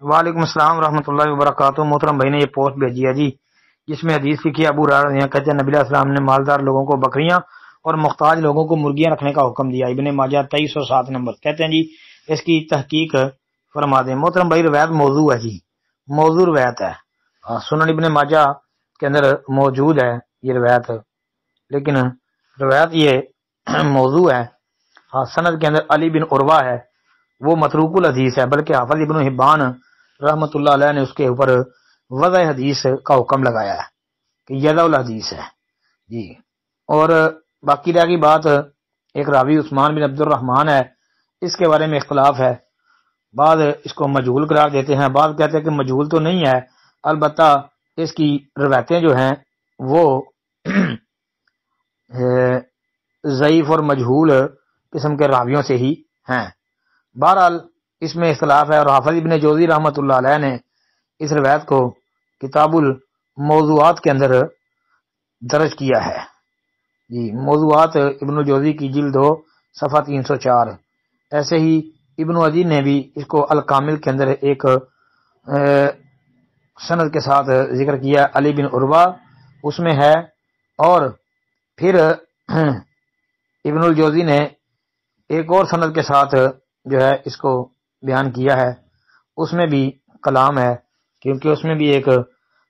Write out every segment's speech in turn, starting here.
وعلیکم السلام ورحمۃ اللہ وبرکاتہ۔ محترم بھائی نے یہ پوسٹ بھیجی ہے جی، جس میں حدیث لکھی ہے ابو ہریرہ کہتے ہیں نبی علیہ السلام نے مالدار لوگوں کو بکریاں اور محتاج لوگوں کو مرغیاں رکھنے کا حکم دیا۔ ابن ماجہ 2307 نمبر۔ کہتے ہیں جی اس کی تحقیق فرما دیں۔ محترم بھائی روایت موضوع ہے جی، موضوع روایت ہے، سنن ابن ماجہ کے اندر موجود ہے یہ روایت، لیکن روایت یہ موضوع ہے۔ سند کے اندر علی بن عروہ ہے، وہ متروک الحدیث ہے، بلکہ حافظ ابن حبان رحمۃ اللہ علیہ نے اس کے اوپر وضع حدیث کا حکم لگایا ہے کہ یضع الحدیث ہے جی۔ اور باقی رہ گئی بات، ایک راوی عثمان بن عبد الرحمن ہے، اس کے بارے میں اختلاف ہے، بعض اس کو مجہول قرار دیتے ہیں، بعض کہتے ہیں کہ مجہول تو نہیں ہے، البتہ اس کی روایتیں جو ہیں وہ ضعیف اور مجہول قسم کے راویوں سے ہی ہیں۔ بہرحال اس میں اختلاف ہے، اور حافظ ابن جوزی رحمۃ اللہ علیہ نے اس روایت کو کتاب الموضوعات کے اندر درج کیا ہے جی، موضوعات ابن الجوزی کی جلد 2 صفحہ 304۔ ایسے ہی ابن عدی نے بھی اس کو الکامل کے اندر ایک سند کے ساتھ ذکر کیا، علی بن عروہ اس میں ہے، اور پھر ابن الجوزی نے ایک اور سند کے ساتھ جو ہے اس کو بیان کیا ہے، اس میں بھی کلام ہے، کیونکہ اس میں بھی ایک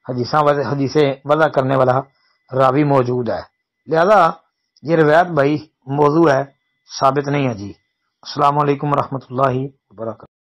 حدیثیں وضع کرنے والا راوی موجود ہے، لہذا یہ روایت بھائی موضوع ہے، ثابت نہیں ہے جی۔ السلام علیکم ورحمۃ اللہ وبرکاتہ۔